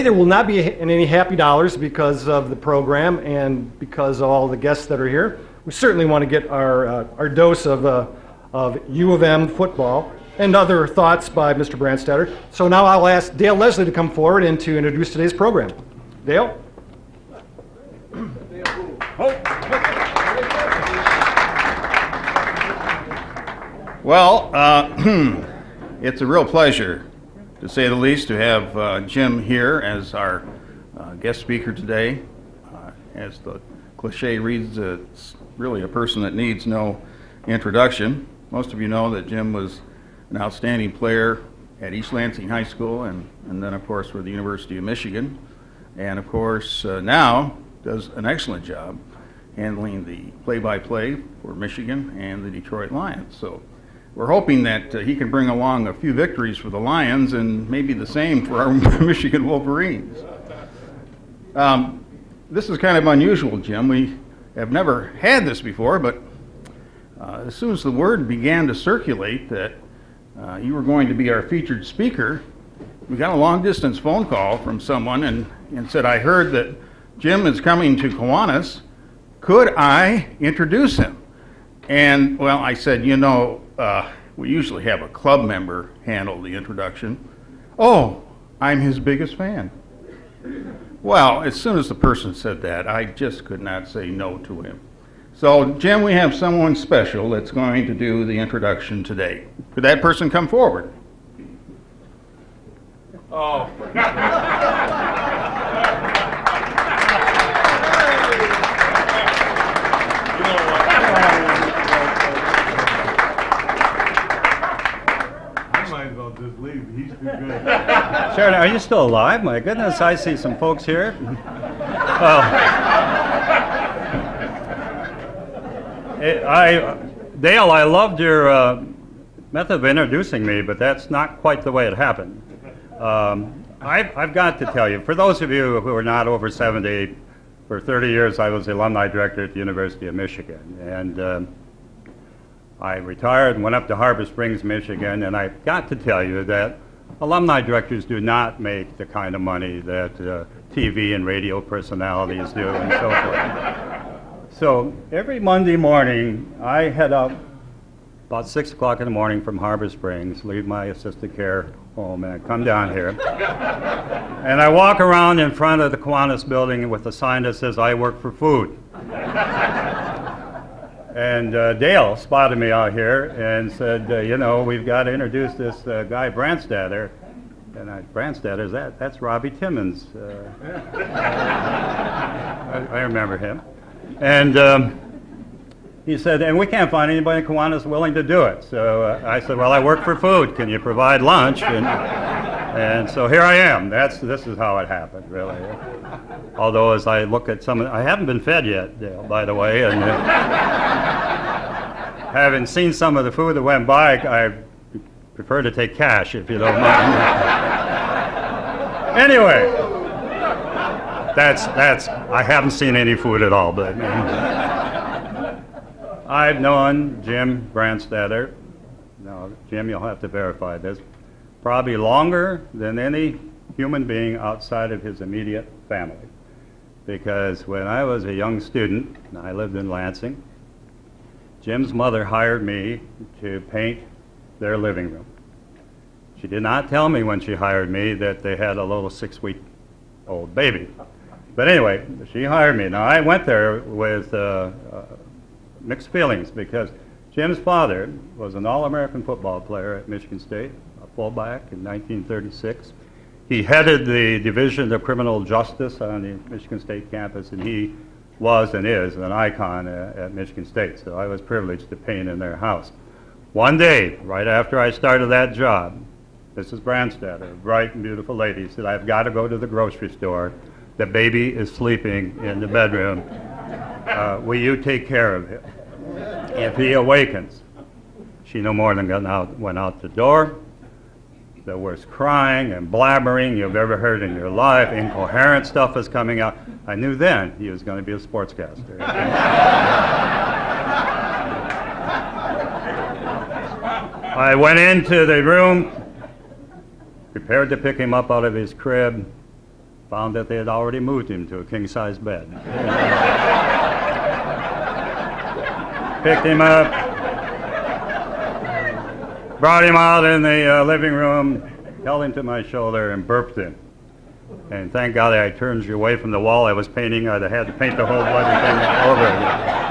There will not be any happy dollars because of the program and because of all the guests that are here. We certainly want to get our dose of U of M football and other thoughts by Mr. Brandstatter. So now I'll ask Dale Leslie to come forward and to introduce today's program. Dale? Well, it's a real pleasure, to say the least, to have Jim here as our guest speaker today. As the cliche reads, it's really a person that needs no introduction. Most of you know that Jim was an outstanding player at East Lansing High School and then, of course, for the University of Michigan. And, of course, now does an excellent job handling the play-by-play for Michigan and the Detroit Lions. So we're hoping that he can bring along a few victories for the Lions and maybe the same for our Michigan Wolverines. This is kind of unusual, Jim. We have never had this before, but as soon as the word began to circulate that you were going to be our featured speaker, we got a long-distance phone call from someone and said, I heard that Jim is coming to Kiwanis. Could I introduce him? And, well, I said, you know, we usually have a club member handle the introduction. Oh, I'm his biggest fan. Well, as soon as the person said that, I just could not say no to him. So, Jim, we have someone special that's going to do the introduction today. Could that person come forward? Oh. Just leave. He's too good. Sharon, are you still alive? My goodness, I see some folks here. Dale, I loved your method of introducing me, but that's not quite the way it happened. I've got to tell you, for those of you who are not over 70, for 30 years I was the alumni director at the University of Michigan, and I retired and went up to Harbor Springs, Michigan, and I've got to tell you that alumni directors do not make the kind of money that TV and radio personalities do and so forth. So every Monday morning, I head up about 6 o'clock in the morning from Harbor Springs, leave my assisted care home, and I come down here. And I walk around in front of the Kiwanis building with a sign that says, I work for food. And Dale spotted me out here and said, you know, we've got to introduce this guy, Brandstatter. And Brandstatter, that's Robbie Timmons. I remember him. And he said, and we can't find anybody in Kiwanis willing to do it. So I said, well, I work for food. Can you provide lunch? And so here I am. This is how it happened, really. Although as I look at some, I haven't been fed yet, Dale, by the way. And having seen some of the food that went by, I prefer to take cash, if you don't mind. Anyway, I haven't seen any food at all, but I've known Jim Brandstatter. Now, Jim, you'll have to verify this. Probably longer than any human being outside of his immediate family. Because when I was a young student, and I lived in Lansing, Jim's mother hired me to paint their living room. She did not tell me when she hired me that they had a little 6-week-old baby. But anyway, she hired me. Now, I went there with mixed feelings because Jim's father was an All-American football player at Michigan State, a fullback in 1936. He headed the Division of Criminal Justice on the Michigan State campus, and he was and is an icon at Michigan State. So I was privileged to paint in their house. One day, right after I started that job, Mrs. Brandstatter, a bright and beautiful lady, said, I've got to go to the grocery store. The baby is sleeping in the bedroom. Will you take care of him? If he awakens. She no more than went out the door. There was crying and blabbering you've ever heard in your life. Incoherent stuff was coming out. I knew then he was going to be a sportscaster. I went into the room, prepared to pick him up out of his crib, found that they had already moved him to a king-size bed. Picked him up, brought him out in the living room, held him to my shoulder, and burped him. And thank God I turned you away from the wall I was painting. I'd have had to paint the whole bloody thing over again.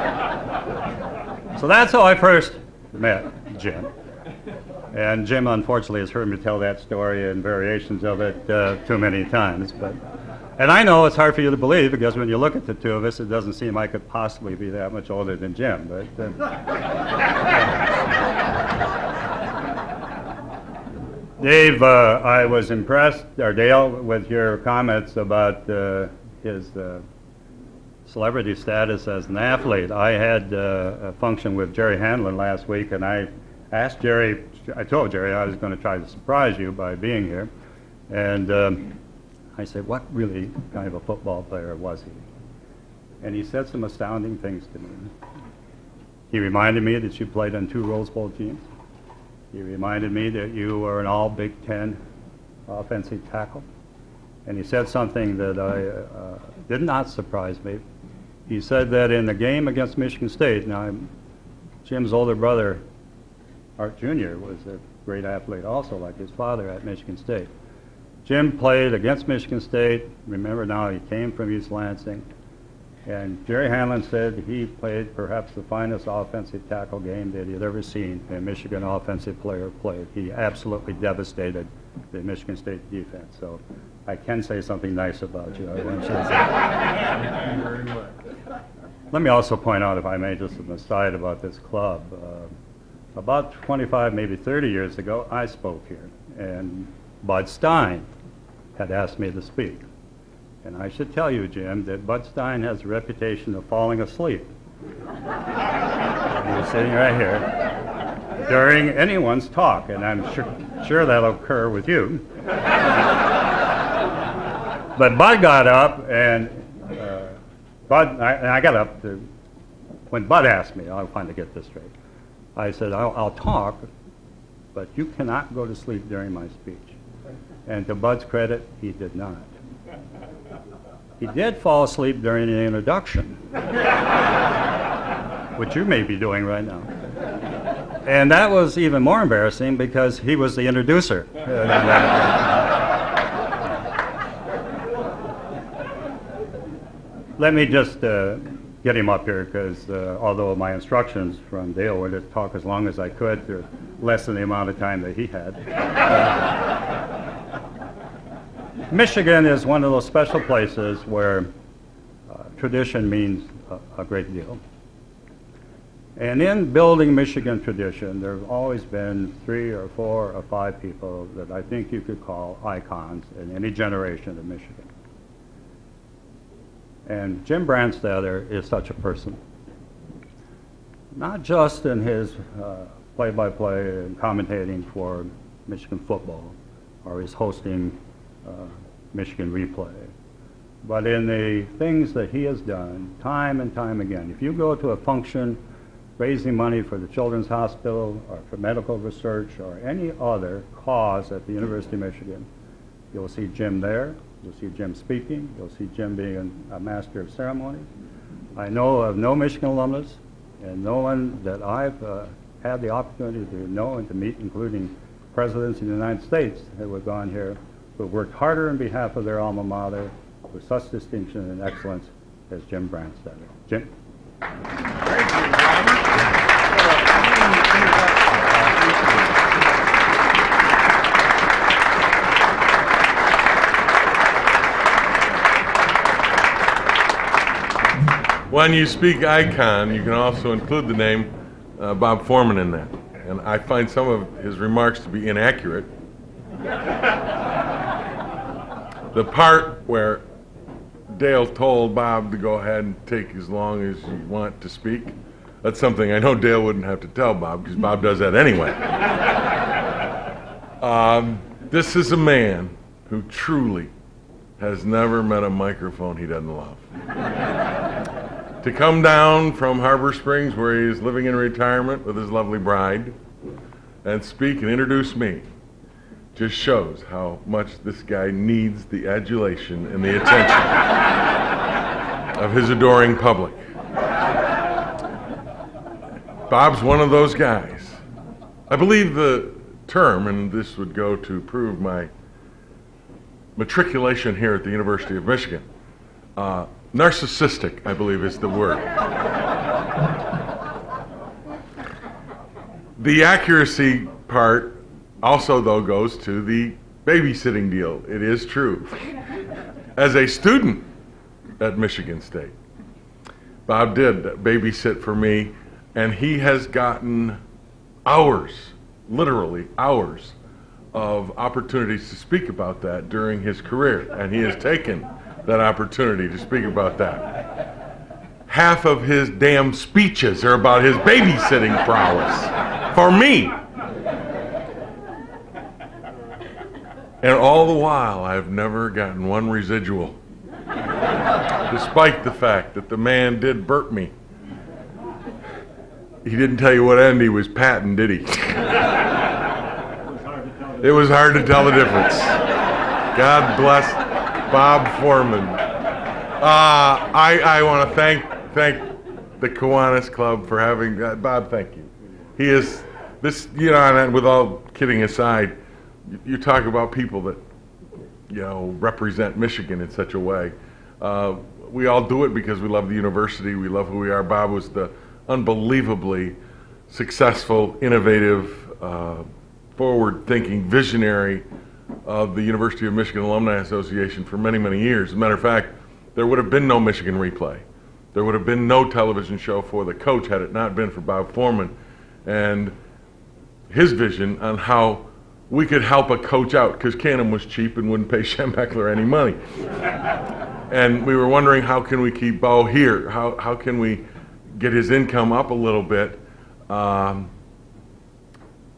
So that's how I first met Jim. And Jim, unfortunately, has heard me tell that story and variations of it too many times. And I know it's hard for you to believe, because when you look at the two of us, it doesn't seem I could possibly be that much older than Jim. But Dave, I was impressed, or Dale, with your comments about his celebrity status as an athlete. I had a function with Jerry Hanlon last week, and I asked Jerry, I told Jerry I was going to try to surprise you by being here. And I said, what really kind of a football player was he? And he said some astounding things to me. He reminded me that you played on 2 Rose Bowl teams. He reminded me that you were an all Big Ten offensive tackle. And he said something that did not surprise me. He said that in the game against Michigan State, now Jim's older brother, Art Jr., was a great athlete also, like his father at Michigan State. Jim played against Michigan State. Remember now, he came from East Lansing. And Jerry Hanlon said he played perhaps the finest offensive tackle game that he had ever seen a Michigan offensive player play. He absolutely devastated the Michigan State defense. So I can say something nice about you. I want you to say. Thank you very much. Let me also point out, if I may, just an aside about this club. About 25, maybe 30 years ago, I spoke here, and Bud Stein had asked me to speak. And I should tell you, Jim, that Bud Stein has a reputation of falling asleep. And he's sitting right here during anyone's talk, and I'm sure that'll occur with you. But Bud got up, and I got up to, when Bud asked me, I'll finally get this straight. I said, I'll talk, but you cannot go to sleep during my speech. And to Bud's credit, he did not. He did fall asleep during the introduction, which you may be doing right now. And that was even more embarrassing because he was the introducer. Let me just get him up here, because although my instructions from Dale were to talk as long as I could, to lessen the amount of time that he had. Michigan is one of those special places where tradition means a great deal. And in building Michigan tradition, there have always been 3 or 4 or 5 people that I think you could call icons in any generation of Michigan. And Jim Brandstatter is such a person. Not just in his play-by-play and commentating for Michigan football, or his hosting Michigan Replay, but in the things that he has done time and time again. If you go to a function raising money for the Children's Hospital or for medical research or any other cause at the University of Michigan, you'll see Jim there, you'll see Jim speaking, you'll see Jim being a master of ceremonies. I know of no Michigan alumnus and no one that I've had the opportunity to know and to meet, including presidents of the United States that have gone here, who worked harder on behalf of their alma mater with such distinction and excellence as Jim Brandstatter. Jim. Thank you, Robert. When you speak icon, you can also include the name Bob Foreman in that. And I find some of his remarks to be inaccurate. The part where Dale told Bob to go ahead and take as long as you want to speak, that's something I know Dale wouldn't have to tell Bob, because Bob does that anyway. This is a man who truly has never met a microphone he doesn't love. To come down from Harbor Springs, where he is living in retirement with his lovely bride, and speak and introduce me just shows how much this guy needs the adulation and the attention of his adoring public. Bob's one of those guys. I believe the term, and this would go to prove my matriculation here at the University of Michigan, narcissistic, I believe is the word. The accuracy part also, though, goes to the babysitting deal. It is true. As a student at Michigan State, Bob did babysit for me, and he has gotten hours, literally hours, of opportunities to speak about that during his career, and he has taken that opportunity to speak about that. Half of his damn speeches are about his babysitting prowess for me. And all the while, I've never gotten one residual, despite the fact that the man did burp me. He didn't tell you what end he was patting, did he? It was hard to tell the difference. God bless Bob Foreman. I want to thank the Kiwanis Club for having Bob. Thank you. He is this, you know, and with all kidding aside, you talk about people that, you know, represent Michigan in such a way. We all do it because we love the university. We love who we are. Bob was the unbelievably successful, innovative, forward-thinking visionary of the University of Michigan Alumni Association for many, many years. As a matter of fact, there would have been no Michigan Replay. There would have been no television show for the coach had it not been for Bob Forman and his vision on how we could help a coach out, because Canham was cheap and wouldn't pay Schembechler any money. And we were wondering, how can we keep Bo here? How can we get his income up a little bit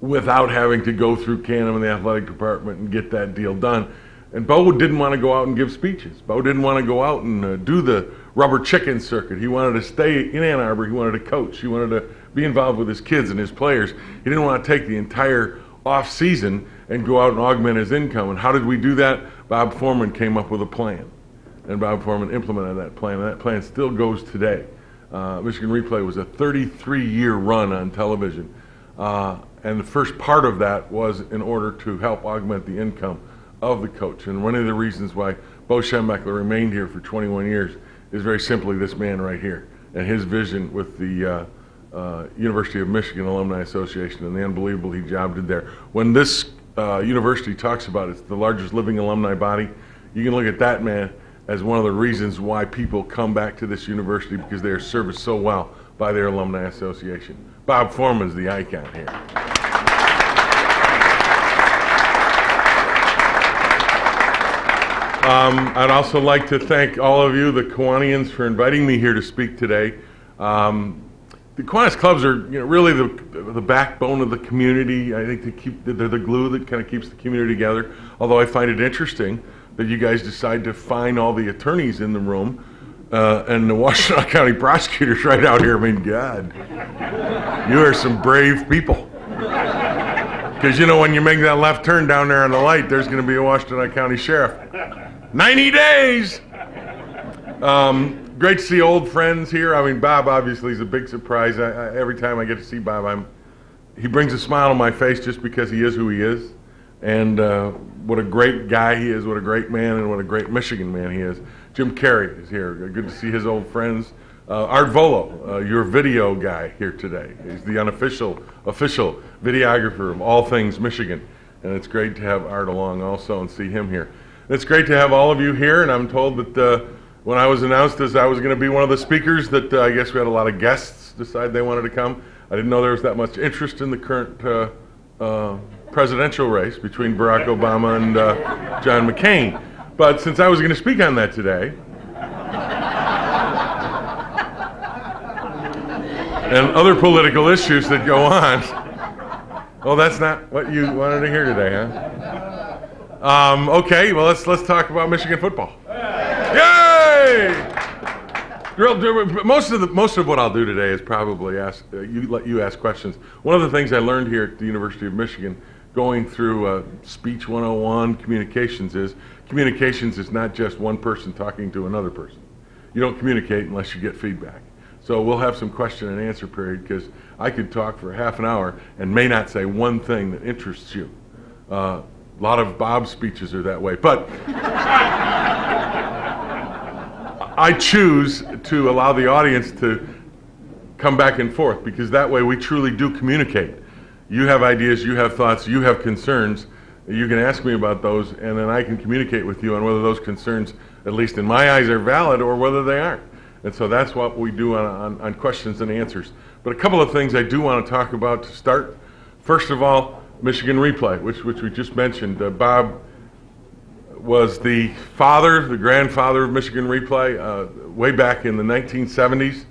without having to go through Canham and the athletic department and get that deal done? And Bo didn't want to go out and give speeches. Bo didn't want to go out and do the rubber chicken circuit. He wanted to stay in Ann Arbor. He wanted to coach. He wanted to be involved with his kids and his players. He didn't want to take the entire off season and go out and augment his income. And how did we do that? Bob Forman came up with a plan, and Bob Forman implemented that plan, and that plan still goes today. Michigan Replay was a 33-year run on television, and the first part of that was in order to help augment the income of the coach. And one of the reasons why Bo Schembechler remained here for 21 years is very simply this man right here and his vision with the University of Michigan Alumni Association and the unbelievable job he did there. When this university talks about it's the largest living alumni body, you can look at that man as one of the reasons why people come back to this university, because they are serviced so well by their alumni association. Bob Foreman's the icon here. I'd also like to thank all of you, the Kiwanians, for inviting me here to speak today. The Kiwanis clubs are, you know, really the backbone of the community. I think they're the glue that kind of keeps the community together. Although I find it interesting that you guys decide to fine all the attorneys in the room and the Washtenaw County prosecutors right out here. I mean, God, you are some brave people. Because, you know, when you make that left turn down there on the light, there's going to be a Washtenaw County sheriff. 90 days! Great to see old friends here. I mean, Bob obviously is a big surprise. Every time I get to see Bob, he brings a smile on my face just because he is who he is. And what a great guy he is, what a great man, and what a great Michigan man he is. Jim Carey is here. Good to see his old friends. Art Volo, your video guy, here today. He's the official videographer of all things Michigan. And it's great to have Art along also and see him here. It's great to have all of you here, and I'm told that when I was announced as I was going to be one of the speakers, that I guess we had a lot of guests decide they wanted to come. I didn't know there was that much interest in the current presidential race between Barack Obama and John McCain. But since I was going to speak on that today, and other political issues that go on, well, that's not what you wanted to hear today, huh? Okay, well, let's talk about Michigan football. Yay! Most of what I'll do today is probably let you ask questions. One of the things I learned here at the University of Michigan going through Speech 101, communications is not just one person talking to another person. You don't communicate unless you get feedback. So we'll have some question and answer period, because I could talk for half an hour and may not say one thing that interests you. A lot of Bob's speeches are that way. But I choose to allow the audience to come back and forth, because that way we truly do communicate. You have ideas, you have thoughts, you have concerns. You can ask me about those, and then I can communicate with you on whether those concerns, at least in my eyes, are valid or whether they aren't. And so that's what we do on questions and answers. But a couple of things I do want to talk about to start. First of all, Michigan Replay, which we just mentioned. Bob was the father, the grandfather of Michigan Replay way back in the 1970s.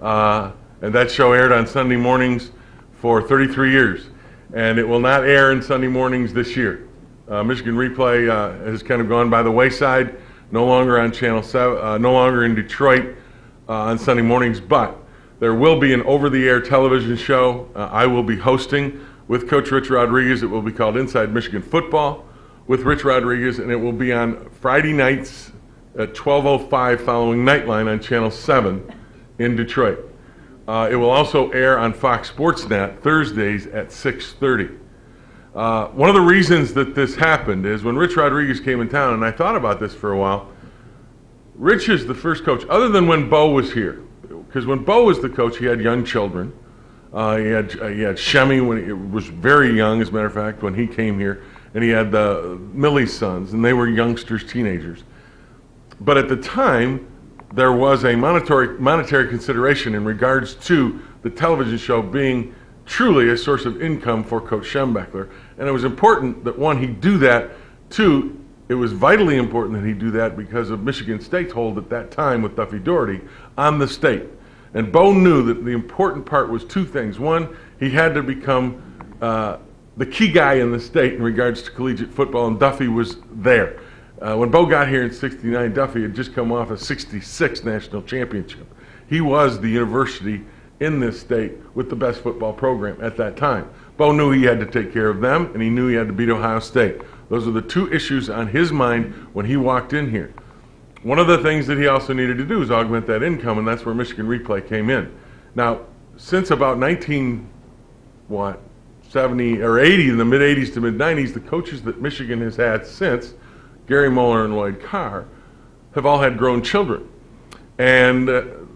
And that show aired on Sunday mornings for 33 years. And it will not air in Sunday mornings this year. Michigan Replay has kind of gone by the wayside, no longer on Channel 7, no longer in Detroit on Sunday mornings, but there will be an over-the-air television show I will be hosting with Coach Rich Rodriguez. It will be called Inside Michigan Football with Rich Rodriguez, and it will be on Friday nights at 12:05 following Nightline on Channel 7 in Detroit. It will also air on Fox Sports Net Thursdays at 6:30. One of the reasons that this happened is when Rich Rodriguez came in town, and I thought about this for a while. Rich is the first coach, other than when Bo was here, because when Bo was the coach, he had young children. He had Shemmy when he was very young, as a matter of fact, when he came here, and he had Millie's sons, and they were youngsters, teenagers. But at the time, there was a monetary consideration in regards to the television show being truly a source of income for Coach Schembechler, and it was important that, one, he do that. Two, it was vitally important that he do that because of Michigan State's hold at that time with Duffy Doherty on the state. And Bo knew that the important part was two things. One, he had to become the key guy in the state in regards to collegiate football, and Duffy was there. When Bo got here in '69, Duffy had just come off a '66 national championship. He was the university in this state with the best football program at that time. Bo knew he had to take care of them, and he knew he had to beat Ohio State. Those are the two issues on his mind when he walked in here. One of the things that he also needed to do is augment that income, and that's where Michigan Replay came in. Now, since about 70 or 80, in the mid-'80s to mid-'90s, the coaches that Michigan has had since, Gary Moeller and Lloyd Carr, have all had grown children. And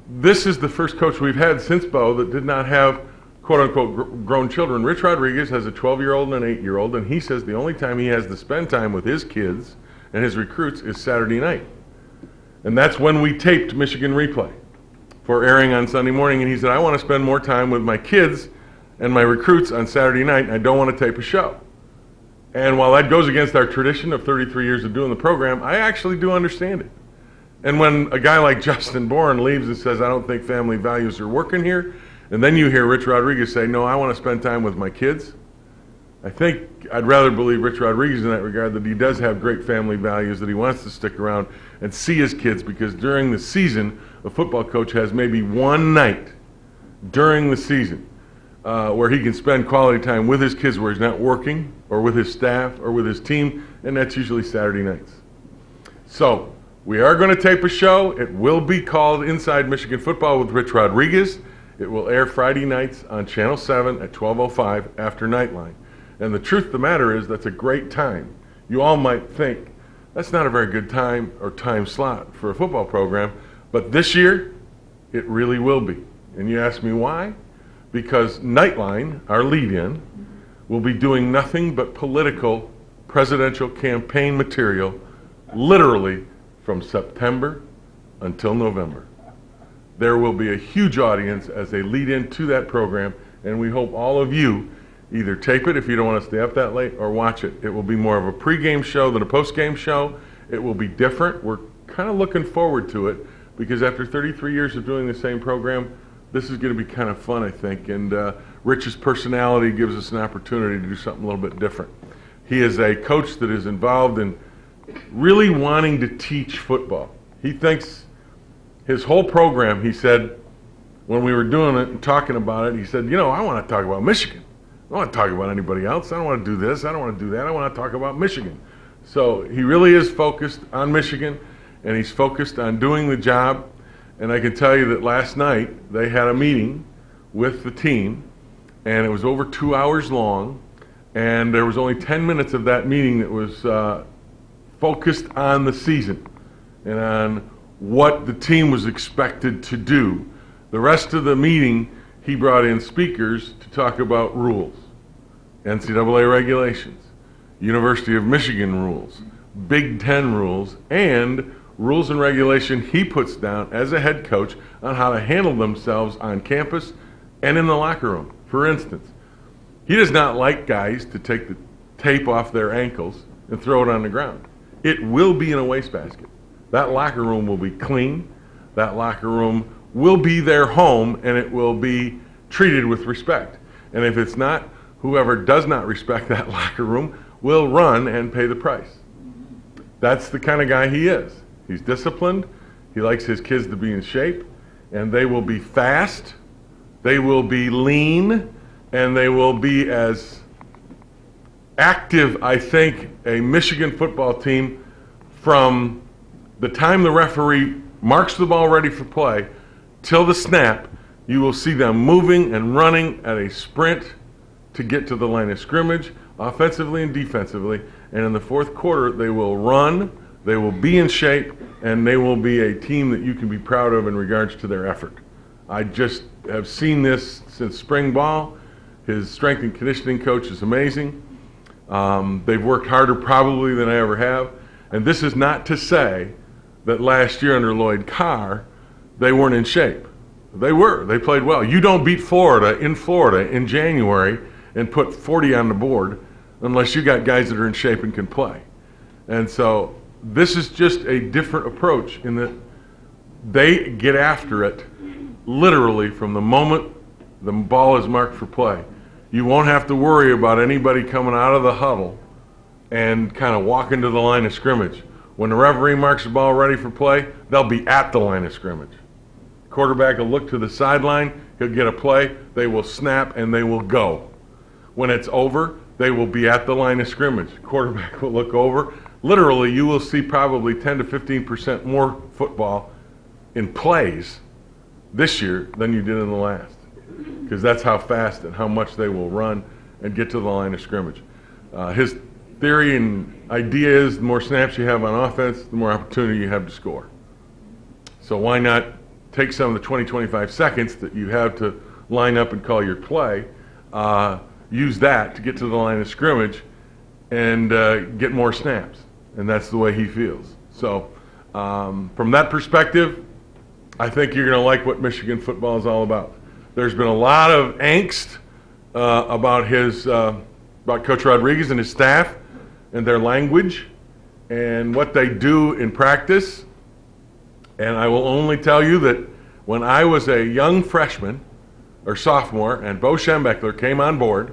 this is the first coach we've had since Bo that did not have quote-unquote grown children. Rich Rodriguez has a 12-year-old and an 8-year-old, and he says the only time he has to spend time with his kids and his recruits is Saturday night. And that's when we taped Michigan Replay for airing on Sunday morning, and he said, I want to spend more time with my kids and my recruits on Saturday night, and I don't want to tape a show. And while that goes against our tradition of 33 years of doing the program, I actually do understand it. And when a guy like Justin Bourne leaves and says, I don't think family values are working here, and then you hear Rich Rodriguez say, no, I want to spend time with my kids, I think I'd rather believe Rich Rodriguez in that regard, that he does have great family values, that he wants to stick around and see his kids, because during the season, a football coach has maybe one night during the season where he can spend quality time with his kids, where he's not working, or with his staff, or with his team, and that's usually Saturday nights. So we are going to tape a show. It will be called Inside Michigan Football with Rich Rodriguez. It will air Friday nights on Channel 7 at 12:05 after Nightline. And the truth of the matter is, that's a great time. You all might think that's not a very good time or time slot for a football program, but this year it really will be. And you ask me why? Because Nightline, our lead-in, will be doing nothing but political presidential campaign material literally from September until November. There will be a huge audience as they lead into that program, and we hope all of you either tape it if you don't want to stay up that late, or watch it. It will be more of a pregame show than a postgame show. It will be different. We're kind of looking forward to it, because after 33 years of doing the same program, this is going to be kind of fun, I think, and Rich's personality gives us an opportunity to do something a little bit different. He is a coach that is involved in really wanting to teach football. He thinks his whole program, he said, when we were doing it and talking about it, he said, you know, I want to talk about Michigan. don't want to talk about anybody else. I don't want to do this. I don't want to do that. I want to talk about Michigan. So he really is focused on Michigan, and he's focused on doing the job. And I can tell you that last night they had a meeting with the team, and it was over 2 hours long, and there was only 10 minutes of that meeting that was focused on the season and on what the team was expected to do. The rest of the meeting, he brought in speakers to talk about rules, NCAA regulations, University of Michigan rules, Big Ten rules, and rules and regulation he puts down as a head coach on how to handle themselves on campus and in the locker room. For instance, he does not like guys to take the tape off their ankles and throw it on the ground. It will be in a wastebasket. That locker room will be clean. That locker room will be their home, and it will be treated with respect. And if it's not, whoever does not respect that locker room will run and pay the price. That's the kind of guy he is. He's disciplined. He likes his kids to be in shape, and they will be fast, they will be lean, and they will be as active, I think, a Michigan football team from the time the referee marks the ball ready for play till the snap. You will see them moving and running at a sprint to get to the line of scrimmage, offensively and defensively. And in the fourth quarter, they will run, they will be in shape, and they will be a team that you can be proud of in regards to their effort. I just have seen this since spring ball. His strength and conditioning coach is amazing. They've worked harder probably than I ever have. And this is not to say that last year under Lloyd Carr, they weren't in shape. They were. They played well. You don't beat Florida in January and put 40 on the board unless you got guys that are in shape and can play. And so this is just a different approach in that they get after it literally from the moment the ball is marked for play. You won't have to worry about anybody coming out of the huddle and kind of walking to the line of scrimmage. When the referee marks the ball ready for play, they'll be at the line of scrimmage. Quarterback will look to the sideline, he'll get a play, they will snap, and they will go. When it's over, they will be at the line of scrimmage. Quarterback will look over. Literally, you will see probably 10 to 15% more football in plays this year than you did in the last, because that's how fast and how much they will run and get to the line of scrimmage. His theory and idea is the more snaps you have on offense, the more opportunity you have to score. So why not take some of the 20-25 seconds that you have to line up and call your play, use that to get to the line of scrimmage and get more snaps. And that's the way he feels. So from that perspective, I think you're going to like what Michigan football is all about. There's been a lot of angst about Coach Rodriguez and his staff and their language and what they do in practice. And I will only tell you that when I was a young freshman or sophomore and Bo Schembechler came on board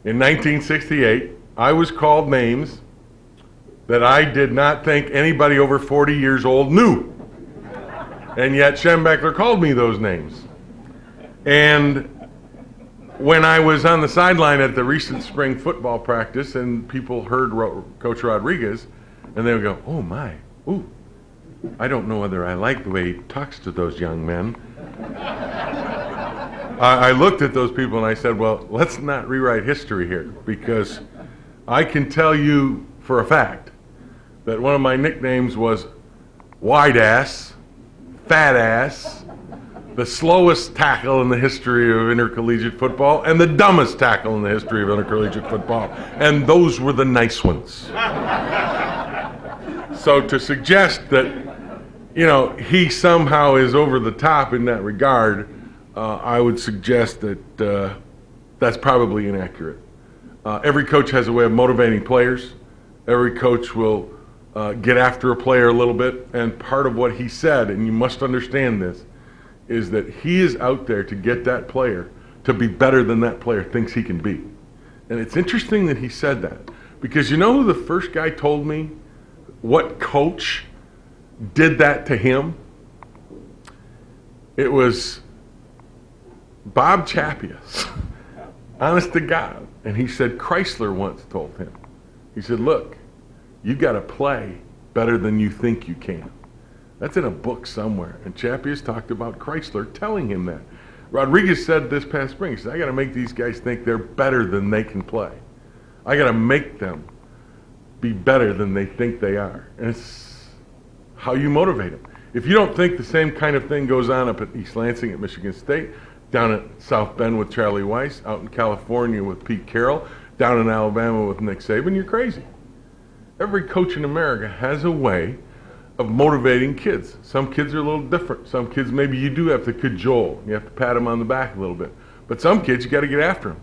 in 1968, I was called names that I did not think anybody over 40 years old knew. And yet Schembechler called me those names. And when I was on the sideline at the recent spring football practice and people heard Coach Rodriguez, and they would go, oh my, ooh, I don't know whether I like the way he talks to those young men. I looked at those people and I said, well, let's not rewrite history here, because I can tell you for a fact that one of my nicknames was wide ass, fat ass, the slowest tackle in the history of intercollegiate football, and the dumbest tackle in the history of intercollegiate football. And those were the nice ones. So to suggest that, you know, he somehow is over the top in that regard, I would suggest that that's probably inaccurate. Every coach has a way of motivating players. Every coach will get after a player a little bit. And part of what he said, and you must understand this, is that he is out there to get that player to be better than that player thinks he can be. And it's interesting that he said that, because you know who the first guy told me what coach did that to him? It was Bob Chappius. Honest to God. And he said Chrysler once told him, he said, look, you got to play better than you think you can. That's in a book somewhere. And Chappie has talked about Chrysler telling him that. Rodriguez said this past spring, he said, I got to make these guys think they're better than they can play. I got to make them be better than they think they are. And it's how you motivate them. If you don't think the same kind of thing goes on up at East Lansing at Michigan State, down at South Bend with Charlie Weiss, out in California with Pete Carroll, down in Alabama with Nick Saban, you're crazy. Every coach in America has a way of motivating kids. Some kids are a little different. Some kids maybe you do have to cajole. You have to pat them on the back a little bit. But some kids, you got to get after them.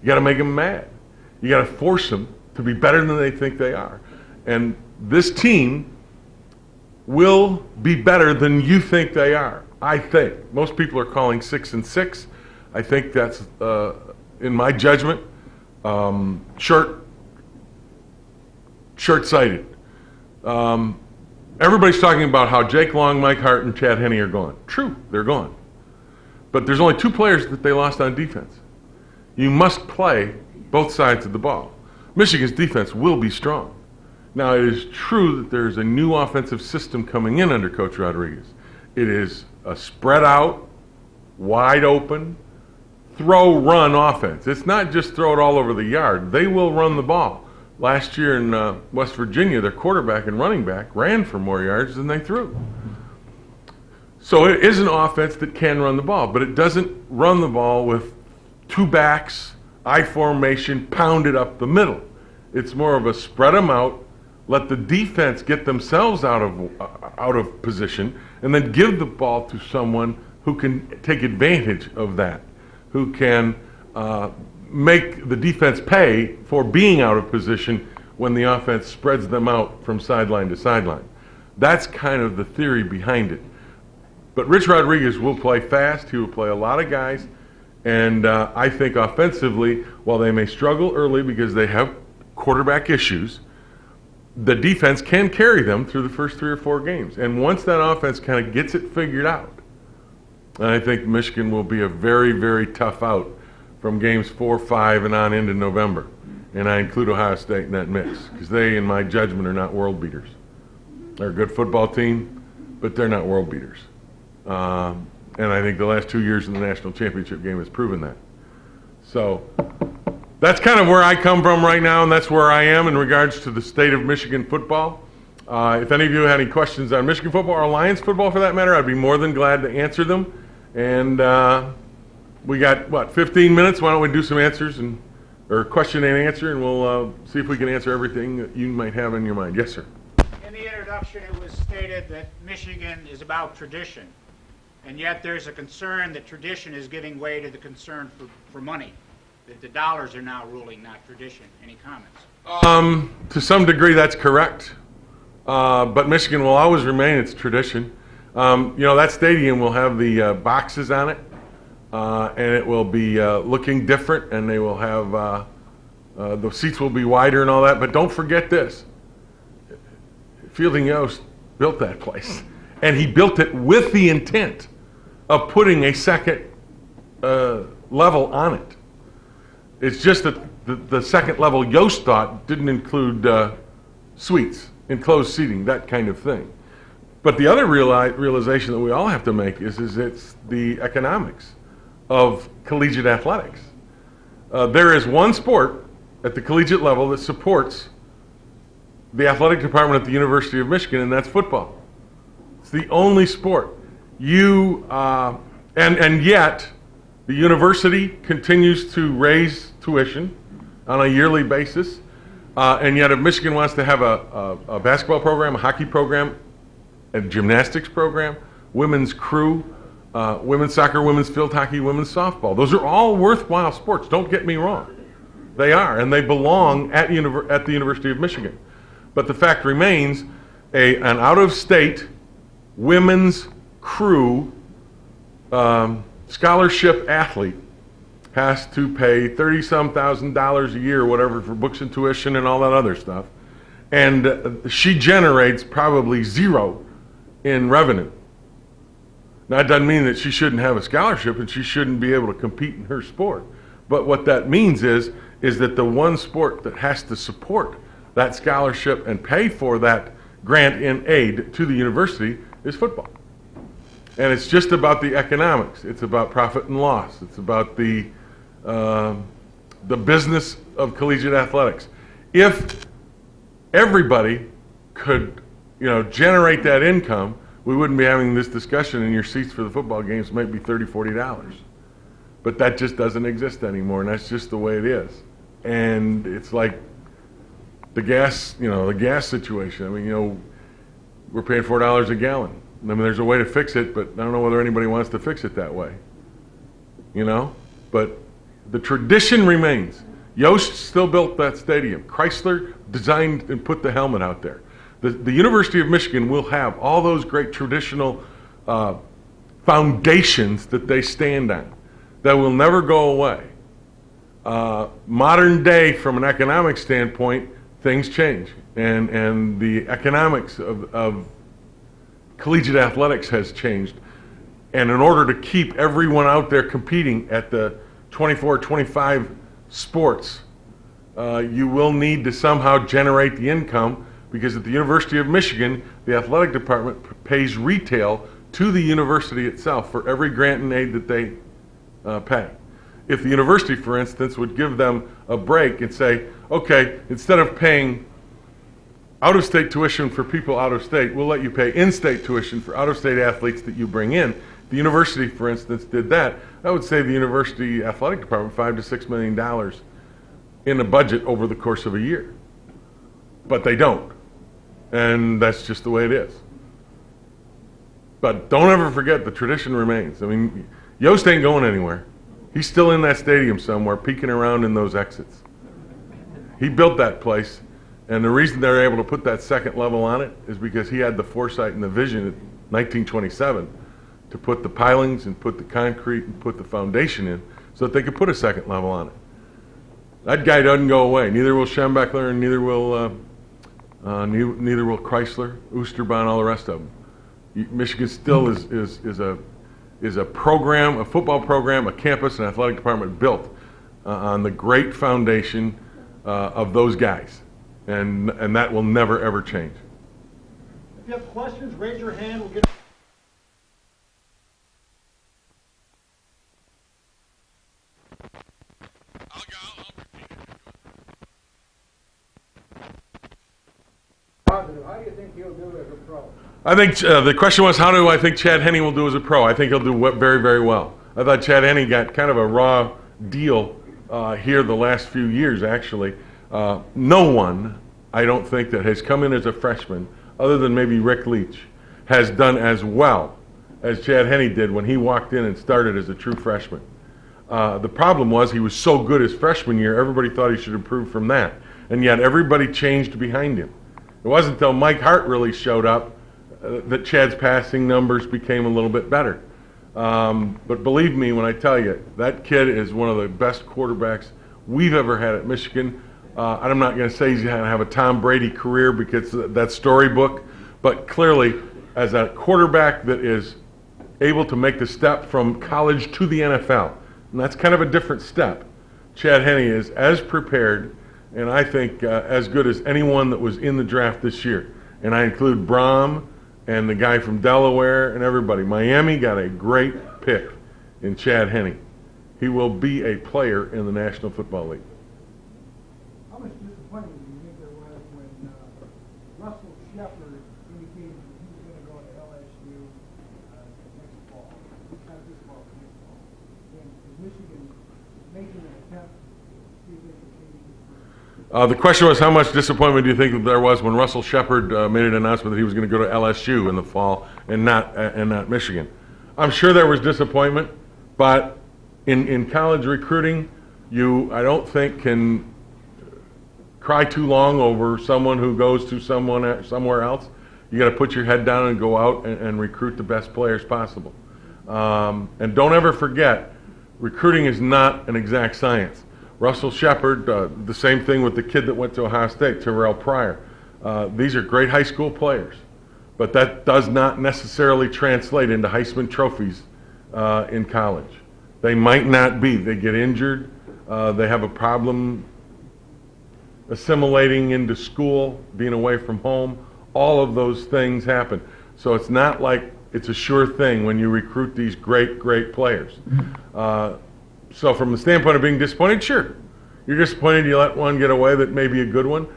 You got to make them mad. You got to force them to be better than they think they are. And this team will be better than you think they are. I think. Most people are calling 6-6. I think that's, in my judgment, short-sighted. Everybody's talking about how Jake Long, Mike Hart, and Chad Henne are gone. True, they're gone. But there's only 2 players that they lost on defense. You must play both sides of the ball. Michigan's defense will be strong. Now, it is true that there's a new offensive system coming in under Coach Rodriguez. It is a spread out, wide open, throw-run offense. It's not just throw it all over the yard. They will run the ball. Last year in West Virginia, their quarterback and running back ran for more yards than they threw. So it is an offense that can run the ball, but it doesn't run the ball with 2 backs, I formation, pounded up the middle. It's more of a spread them out, let the defense get themselves out of position, and then give the ball to someone who can take advantage of that, who can make the defense pay for being out of position when the offense spreads them out from sideline to sideline. That's kind of the theory behind it. But Rich Rodriguez will play fast. He will play a lot of guys. And I think offensively, while they may struggle early because they have quarterback issues, the defense can carry them through the first 3 or 4 games. And once that offense kind of gets it figured out, I think Michigan will be a very, very tough out from games 4, 5, and on into November. And I include Ohio State in that mix because they, in my judgment, are not world beaters. They're a good football team, but they're not world beaters. And I think the last 2 years in the national championship game has proven that. So that's kind of where I come from right now, and that's where I am in regards to the state of Michigan football. If any of you had any questions on Michigan football or Lions football for that matter, I'd be more than glad to answer them. And we got, 15 minutes? Why don't we do some answers or question and answer, and we'll see if we can answer everything that you might have in your mind. Yes, sir. In the introduction, it was stated that Michigan is about tradition, and yet there's a concern that tradition is giving way to the concern for money, that the dollars are now ruling, not tradition. Any comments? To some degree, that's correct. But Michigan will always remain its tradition. That stadium will have the boxes on it, and it will be looking different, and they will have the seats will be wider and all that. But don't forget this: Fielding Yost built that place, and he built it with the intent of putting a second level on it. It's just that the second level Yost thought didn't include suites, enclosed seating, that kind of thing. But the other realization that we all have to make is it's the economics of collegiate athletics. There is one sport at the collegiate level that supports the athletic department at the University of Michigan, and that's football. It's the only sport. And yet the university continues to raise tuition on a yearly basis. And yet if Michigan wants to have a basketball program, a hockey program, a gymnastics program, women's crew, women's soccer, women's field hockey, women's softball, those are all worthwhile sports. Don't get me wrong. They are, and they belong at the University of Michigan. But the fact remains, an out-of-state women's crew scholarship athlete has to pay $30-some thousand a year or whatever for books and tuition and all that other stuff. And she generates probably zero in revenue. Now, that doesn't mean that she shouldn't have a scholarship and she shouldn't be able to compete in her sport. But what that means is that the one sport that has to support that scholarship and pay for that grant in aid to the university is football. And it's just about the economics. It's about profit and loss. It's about the business of collegiate athletics. If everybody could, generate that income, we wouldn't be having this discussion, and your seats for the football games might be $30, $40. But that just doesn't exist anymore, and that's just the way it is. And it's like the gas situation. I mean, we're paying $4 a gallon. I mean, there's a way to fix it, but I don't know whether anybody wants to fix it that way. But the tradition remains. Yost still built that stadium. Chrysler designed and put the helmet out there. The University of Michigan will have all those great traditional foundations that they stand on that will never go away. Modern day, from an economic standpoint, things change. And the economics of collegiate athletics has changed. And in order to keep everyone out there competing at the 24, 25 sports, you will need to somehow generate the income, because at the University of Michigan, the athletic department pays retail to the university itself for every grant and aid that they pay. If the university, for instance, would give them a break and say, okay, instead of paying out-of-state tuition for people out of state, we'll let you pay in-state tuition for out-of-state athletes that you bring in. The university, for instance, did that. That would save the university athletic department $5 to $6 million in a budget over the course of a year. But they don't. And that's just the way it is. But don't ever forget, the tradition remains. I mean, Yost ain't going anywhere. He's still in that stadium somewhere, peeking around in those exits. He built that place, and the reason they're able to put that second level on it is because he had the foresight and the vision in 1927 to put the pilings and put the concrete and put the foundation in so that they could put a second level on it. That guy doesn't go away. Neither will Schembechler, and neither will Chrysler, Oosterbahn, all the rest of them. Michigan still is a program, a football program, a campus, an athletic department built on the great foundation of those guys, and that will never ever change. If you have questions, raise your hand. We'll get. How do you think he'll do as a pro? I think the question was, how do I think Chad Henne will do as a pro? I think he'll do very, very well. I thought Chad Henne got kind of a raw deal here the last few years, actually. No one, I don't think, that has come in as a freshman, other than maybe Rick Leach, has done as well as Chad Henne did when he walked in and started as a true freshman. The problem was he was so good his freshman year, everybody thought he should improve from that. And yet everybody changed behind him. It wasn't until Mike Hart really showed up that Chad's passing numbers became a little bit better. But believe me when I tell you, that kid is one of the best quarterbacks we've ever had at Michigan. I'm not going to say he's going to have a Tom Brady career because that's storybook, but clearly as a quarterback that is able to make the step from college to the NFL, and that's kind of a different step, Chad Henne is as prepared and I think as good as anyone that was in the draft this year. And I include Braum and the guy from Delaware and everybody. Miami got a great pick in Chad Henne. He will be a player in the National Football League. How much disappointment do you think there was when Russell Shepard indicated that he was going to go to LSU next fall? Not this fall, but next fall. And is Michigan making an attempt to see if they can change it? The question was, how much disappointment do you think there was when Russell Shepard made an announcement that he was going to go to LSU in the fall and not Michigan? I'm sure there was disappointment, but in college recruiting, I don't think can cry too long over someone who goes to somewhere else. You got to put your head down and go out and recruit the best players possible. And don't ever forget, recruiting is not an exact science. Russell Shepard, the same thing with the kid that went to Ohio State, Terrell Pryor. These are great high school players, but that does not necessarily translate into Heisman trophies in college. They might not be. They get injured. They have a problem assimilating into school, being away from home. All of those things happen. So it's not like it's a sure thing when you recruit these great, great players. So from the standpoint of being disappointed, sure. You're disappointed you let one get away that may be a good one,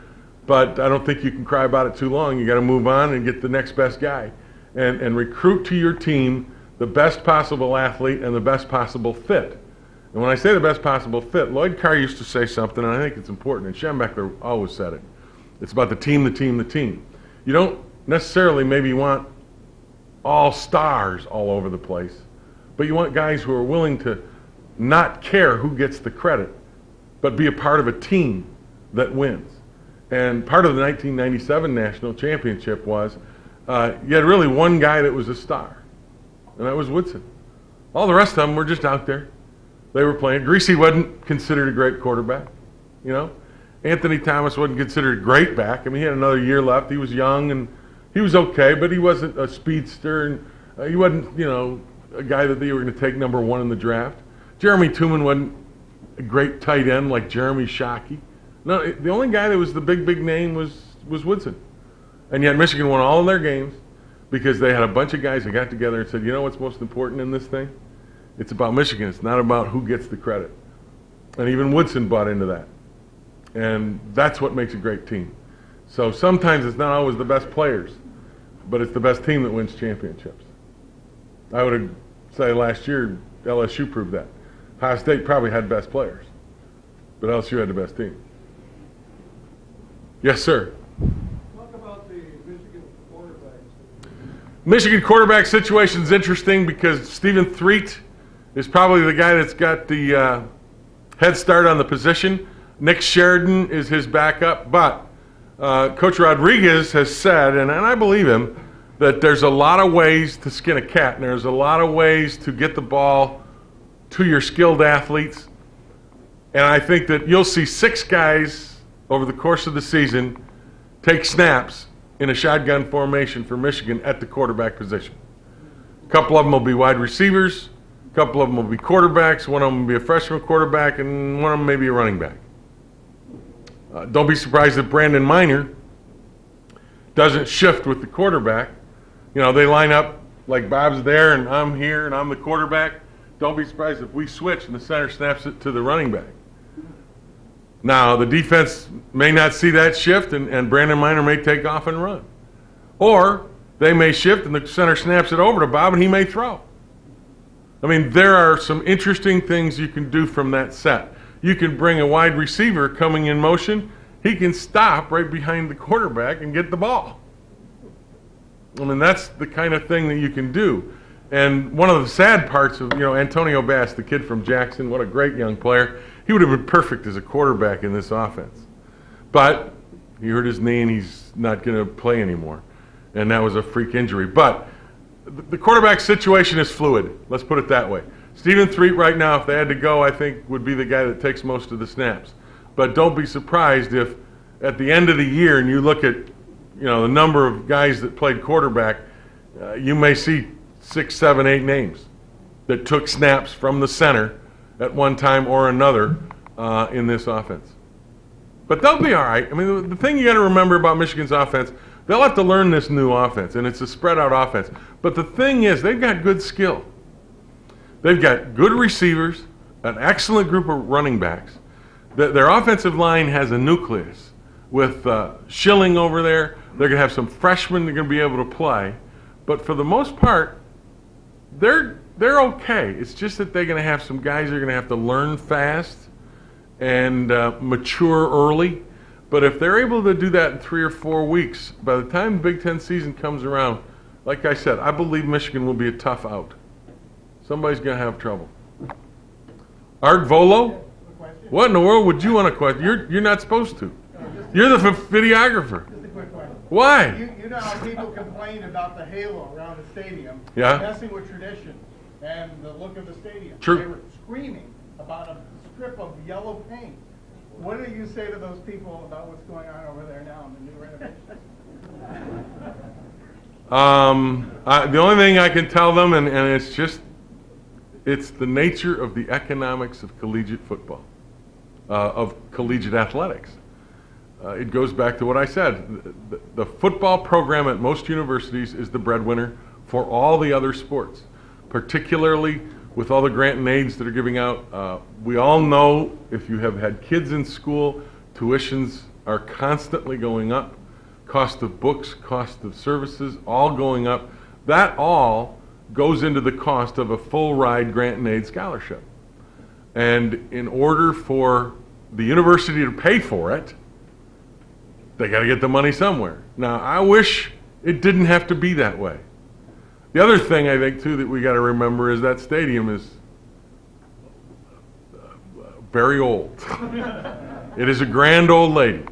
but I don't think you can cry about it too long. You got to move on and get the next best guy and recruit to your team the best possible athlete and the best possible fit. And when I say the best possible fit, Lloyd Carr used to say something, and I think it's important, and Schembechler always said it. It's about the team, the team, the team. You don't necessarily maybe want all stars all over the place, but you want guys who are willing to not care who gets the credit, but be a part of a team that wins. And part of the 1997 national championship was you had really one guy that was a star, and that was Woodson. All the rest of them were just out there. They were playing. Greasy wasn't considered a great quarterback, you know. Anthony Thomas wasn't considered a great back. I mean, he had another year left. He was young, and he was okay, but he wasn't a speedster, and he wasn't, you know, a guy that they were going to take number one in the draft. Jeremy Tooman wasn't a great tight end like Jeremy Shockey. No, the only guy that was the big name was Woodson. And yet Michigan won all of their games because they had a bunch of guys that got together and said, you know what's most important in this thing? It's about Michigan. It's not about who gets the credit. And even Woodson bought into that. And that's what makes a great team. So sometimes it's not always the best players, but it's the best team that wins championships. I would say last year LSU proved that. Ohio State probably had best players, but LSU had the best team. Yes, sir. Talk about the Michigan quarterbacks. Michigan quarterback situation is interesting because Stephen Threet is probably the guy that's got the head start on the position. Nick Sheridan is his backup, but Coach Rodriguez has said, and I believe him, that there's a lot of ways to skin a cat, and there's a lot of ways to get the ball to your skilled athletes. And I think that you'll see 6 guys over the course of the season take snaps in a shotgun formation for Michigan at the quarterback position. A couple of them will be wide receivers, a couple of them will be quarterbacks, one of them will be a freshman quarterback, and one of them may be a running back. Don't be surprised if Brandon Minor doesn't shift with the quarterback. You know, they line up like Bob's there and I'm here and I'm the quarterback. Don't be surprised if we switch and the center snaps it to the running back. Now, the defense may not see that shift and Brandon Minor may take off and run. Or they may shift and the center snaps it over to Bob and he may throw. I mean, there are some interesting things you can do from that set. You can bring a wide receiver coming in motion. He can stop right behind the quarterback and get the ball. I mean, that's the kind of thing that you can do. And one of the sad parts of, you know, Antonio Bass, the kid from Jackson, what a great young player. He would have been perfect as a quarterback in this offense. But he hurt his knee and he's not going to play anymore. And that was a freak injury. But the quarterback situation is fluid. Let's put it that way. Stephen Threet right now, if they had to go, I think would be the guy that takes most of the snaps. But don't be surprised if at the end of the year and you look at, you know, the number of guys that played quarterback, you may see 6, 7, 8 names that took snaps from the center at one time or another in this offense. But they'll be all right. I mean, the thing you got to remember about Michigan's offense, they'll have to learn this new offense, and it's a spread-out offense. But the thing is, they've got good skill. They've got good receivers, an excellent group of running backs. Their offensive line has a nucleus with Schilling over there. They're going to have some freshmen that are going to be able to play. But for the most part, they're okay. It's just that they're going to have some guys that are going to have to learn fast and mature early. But if they're able to do that in 3 or 4 weeks, by the time the Big Ten season comes around, like I said, I believe Michigan will be a tough out. Somebody's going to have trouble. Art Volo? What in the world would you want to question? You're not supposed to. You're the videographer. Just a quick question. Why? You know how people complain about the halo around the stadium, Yeah. messing with tradition and the look of the stadium. True. They were screaming about a strip of yellow paint. What do you say to those people about what's going on over there now in the new renovations? The only thing I can tell them, and it's the nature of the economics of collegiate football. of collegiate athletics. It goes back to what I said. The football program at most universities is the breadwinner for all the other sports, particularly with all the grant and aids that are giving out. We all know, if you have had kids in school, tuitions are constantly going up. Cost of books, cost of services, all going up. That all goes into the cost of a full ride grant and aid scholarship. And in order for the university to pay for it, they got to get the money somewhere. Now, I wish it didn't have to be that way. The other thing I think, too, that we got to remember is that stadium is very old. It is a grand old lady.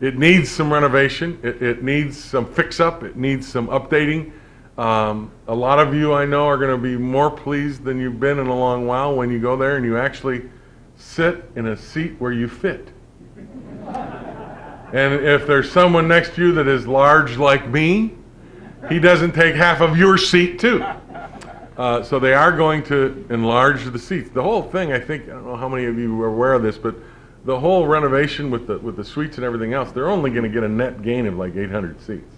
It needs some renovation. It needs some fix-up. It needs some updating. A lot of you, I know, are going to be more pleased than you've been in a long while when you go there and you actually sit in a seat where you fit. And if there's someone next to you that is large like me, he doesn't take half of your seat too. So they are going to enlarge the seats. The whole thing, I think, I don't know how many of you are aware of this, but the whole renovation with the suites and everything else, they're only going to get a net gain of like 800 seats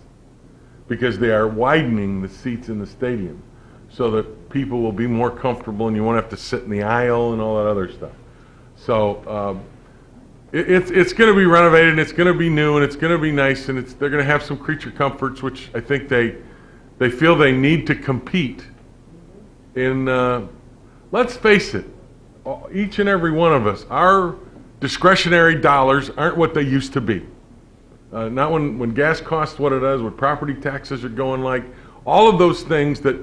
because they are widening the seats in the stadium so that people will be more comfortable and you won't have to sit in the aisle and all that other stuff. So it's going to be renovated and it's going to be new and it's going to be nice and they're going to have some creature comforts, which I think they feel they need to compete in. Let's face it, each and every one of us, our discretionary dollars aren't what they used to be. Not when gas costs what it does, what property taxes are going like, all of those things that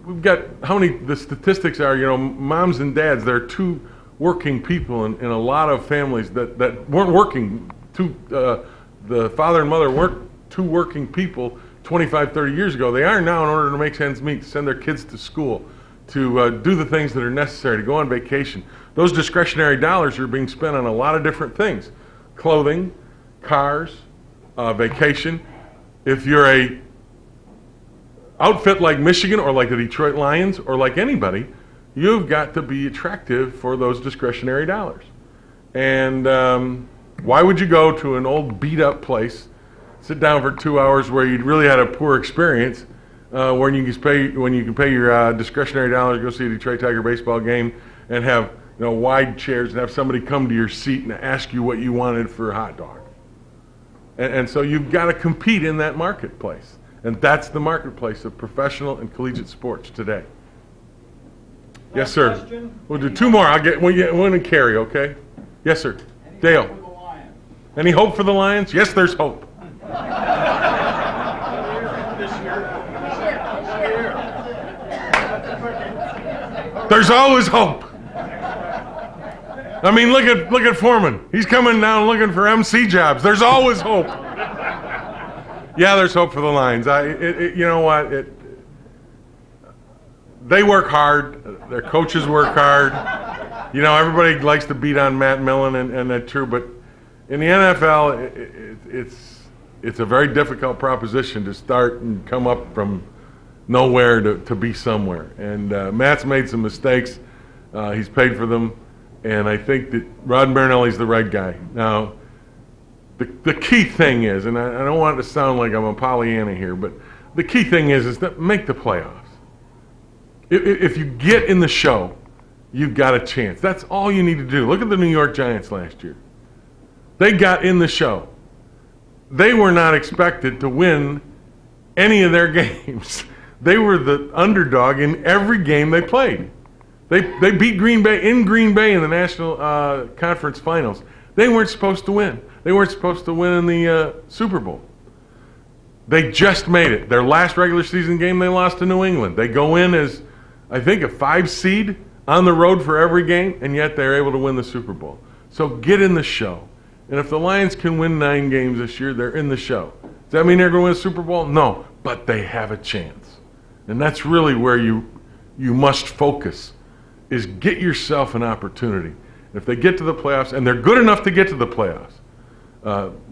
we've got. How many the statistics are? Moms and dads. There are two working people in a lot of families that weren't working. The father and mother weren't two working people 25, 30 years ago. They are now in order to make ends meet, to send their kids to school, to do the things that are necessary, to go on vacation. Those discretionary dollars are being spent on a lot of different things. Clothing, cars, vacation. If you're a outfit like Michigan or like the Detroit Lions or like anybody, you've got to be attractive for those discretionary dollars. And why would you go to an old beat-up place, sit down for 2 hours where you really had a poor experience, when you can pay your discretionary dollars, go see a Detroit Tiger baseball game, and have wide chairs and have somebody come to your seat and ask you what you wanted for a hot dog. And so you've got to compete in that marketplace. And that's the marketplace of professional and collegiate sports today. Yes, sir. Question? We'll do two more. I'll get one and carry, okay? Yes, sir. Dale. Any hope for the Lions? Yes, there's hope. There's always hope. I mean, look at Foreman. He's coming down looking for MC jobs. There's always hope. Yeah, there's hope for the Lions. You know what? They work hard. Their coaches work hard. Everybody likes to beat on Matt Millen, and that's true. But in the NFL, it's a very difficult proposition to start and come up from nowhere to be somewhere. And Matt's made some mistakes. He's paid for them. And I think that Rod Marinelli's the right guy. Now, the key thing is, and I don't want it to sound like I'm a Pollyanna here, but the key thing is that make the playoffs. If you get in the show, you've got a chance. That's all you need to do. Look at the New York Giants last year. They got in the show. They were not expected to win any of their games. They were the underdog in every game they played. They beat Green Bay in the National Conference Finals. They weren't supposed to win. They weren't supposed to win in the Super Bowl. They just made it. Their last regular season game, they lost to New England. They go in as, I think, a 5 seed on the road for every game, and yet they're able to win the Super Bowl. So get in the show. And if the Lions can win 9 games this year, they're in the show. Does that mean they're going to win a Super Bowl? No, but they have a chance. And that's really where you must focus, is get yourself an opportunity. If they get to the playoffs, and they're good enough to get to the playoffs,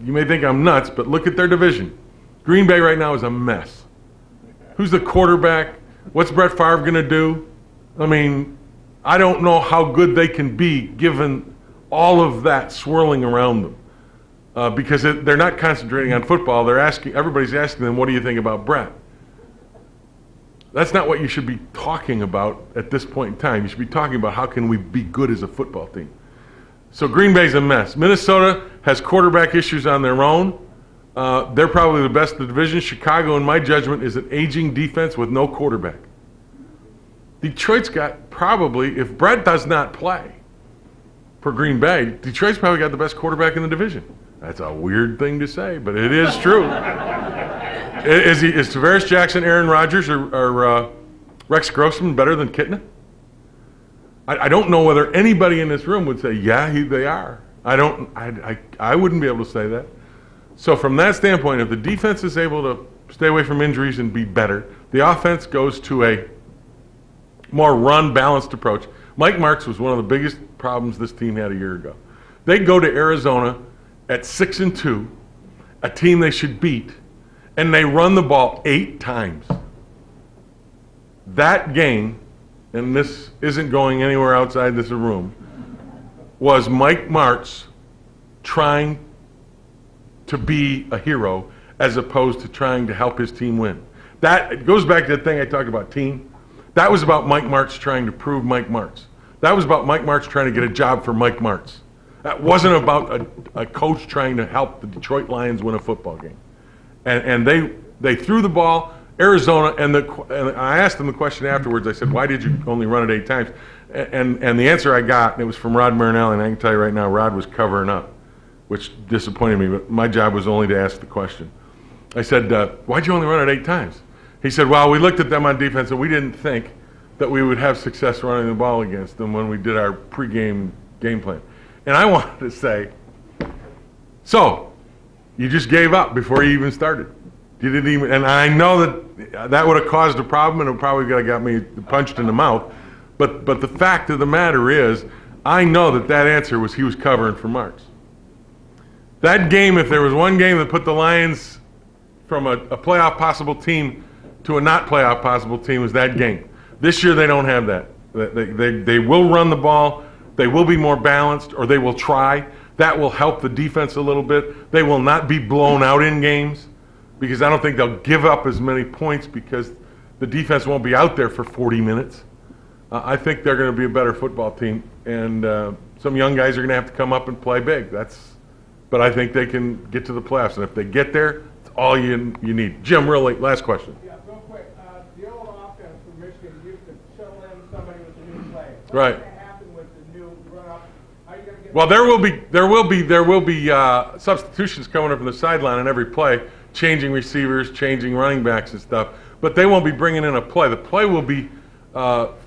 you may think I'm nuts, but look at their division. Green Bay right now is a mess. Who's the quarterback? What's Brett Favre going to do? I mean, I don't know how good they can be given all of that swirling around them. Because they're not concentrating on football. They're asking, everybody's asking them, what do you think about Brett? That's not what you should be talking about at this point in time. You should be talking about how can we be good as a football team. So Green Bay's a mess. Minnesota has quarterback issues on their own. They're probably the best in the division. Chicago, in my judgment, is an aging defense with no quarterback. Detroit's got probably, if Brett does not play for Green Bay, Detroit's probably got the best quarterback in the division. That's a weird thing to say, but it is true. Is Tavares Jackson, Aaron Rodgers, or Rex Grossman better than Kitna? I don't know whether anybody in this room would say, yeah, they are. I wouldn't be able to say that. So from that standpoint, if the defense is able to stay away from injuries and be better, the offense goes to a more run-balanced approach. Mike Martz was one of the biggest problems this team had a year ago. They go to Arizona at 6-2, a team they should beat, and they run the ball 8 times. That game, and this isn't going anywhere outside this room, was Mike Martz trying to be a hero as opposed to trying to help his team win. That it goes back to the thing I talked about, team. That was about Mike Martz trying to prove Mike Martz. That was about Mike Martz trying to get a job for Mike Martz. That wasn't about a coach trying to help the Detroit Lions win a football game. And they threw the ball, Arizona, and I asked them the question afterwards. I said, why did you only run it 8 times? And the answer I got, and it was from Rod Marinelli, and I can tell you right now, Rod was covering up, which disappointed me, but my job was only to ask the question. I said, why'd you only run it 8 times? He said, well, we looked at them on defense, and we didn't think that we would have success running the ball against them when we did our pregame game plan. And I wanted to say, so, you just gave up before you even started. You didn't even, and I know that would have caused a problem, and it probably would have got me punched in the mouth. But the fact of the matter is, I know that answer was he was covering for Martz. That game, if there was one game that put the Lions from a playoff possible team to a not playoff possible team, was that game. This year they don't have that. They will run the ball. They will be more balanced, or they will try. That will help the defense a little bit. They will not be blown out in games because I don't think they'll give up as many points because the defense won't be out there for 40 minutes. I think they're going to be a better football team, and some young guys are going to have to come up and play big. But I think they can get to the playoffs, and if they get there, it's all you need. Jim, really, last question. Yeah, real quick. The old offense for Michigan used to shuttle in somebody with a new play. Right. What's going to happen with the new run-up? How are you going to get? Well, there will be substitutions coming up from the sideline on every play, changing receivers, changing running backs and stuff. But they won't be bringing in a play. The play will be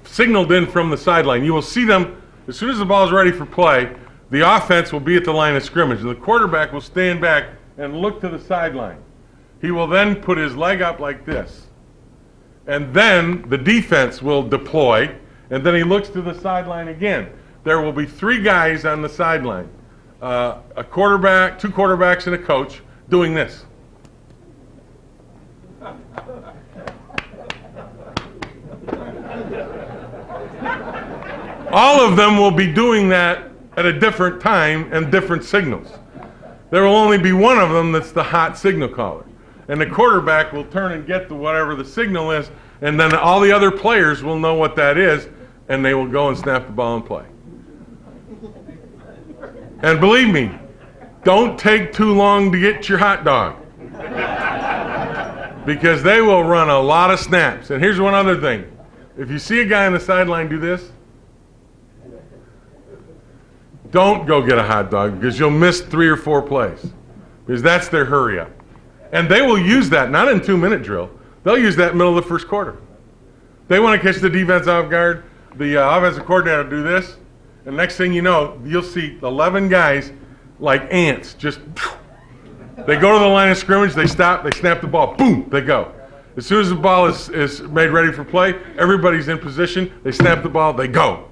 signaled in from the sideline. You will see them as soon as the ball is ready for play. The offense will be at the line of scrimmage, and the quarterback will stand back and look to the sideline. He will then put his leg up like this, and then the defense will deploy, and then he looks to the sideline again. There will be 3 guys on the sideline, a quarterback, 2 quarterbacks, and a coach doing this. All of them will be doing that at a different time and different signals. There will only be one of them that's the hot signal caller. And the quarterback will turn and get to whatever the signal is, and then all the other players will know what that is, and they will go and snap the ball and play. And believe me, don't take too long to get your hot dog, because they will run a lot of snaps. And here's one other thing. If you see a guy on the sideline do this, don't go get a hot dog, because you'll miss 3 or 4 plays, because that's their hurry up. And they will use that, not in 2-minute drill. They'll use that in the middle of the first quarter. They want to catch the defense off guard. The offensive coordinator will do this, and next thing you know, you'll see 11 guys like ants. Just they go to the line of scrimmage, they stop, they snap the ball, boom, they go. As soon as the ball is made ready for play, everybody's in position, they snap the ball, they go.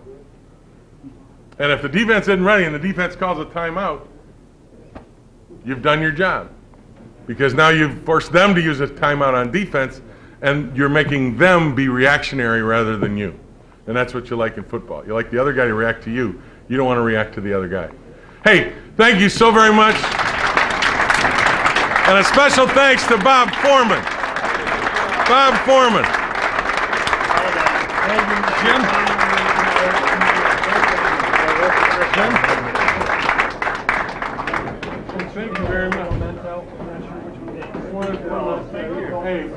And if the defense isn't ready and the defense calls a timeout, you've done your job. Because now you've forced them to use a timeout on defense, and you're making them be reactionary rather than you. And that's what you like in football. You like the other guy to react to you. You don't want to react to the other guy. Hey, thank you so very much. And a special thanks to Bob Foreman. Bob Foreman. Jim? Thank you very much. Hey,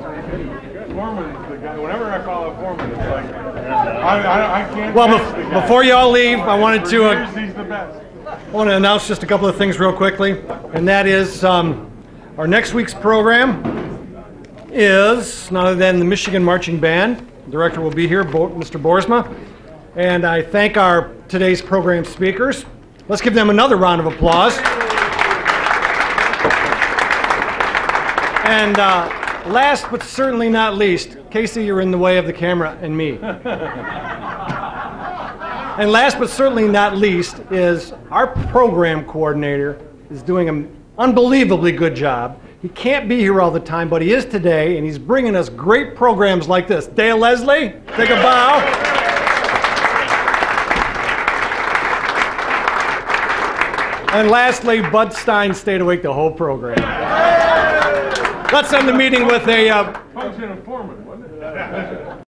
Foreman is the guy. Whenever I call it Foreman, it's like I can't. Well, before you all leave, I wanted to He's the best. I want to announce just a couple of things real quickly, and that is our next week's program is none other than the Michigan Marching Band. The director will be here, Mr. Boersma, and I thank our today's program speakers. Let's give them another round of applause. And last but certainly not least, Casey, you're in the way of the camera and me. And last but certainly not least is our program coordinator is doing an unbelievably good job. He can't be here all the time, but he is today, and he's bringing us great programs like this. Dale Leslie, take a bow. And lastly, Bud Stein stayed awake the whole program. Let's end the meeting with a... Function of Foreman, wasn't it?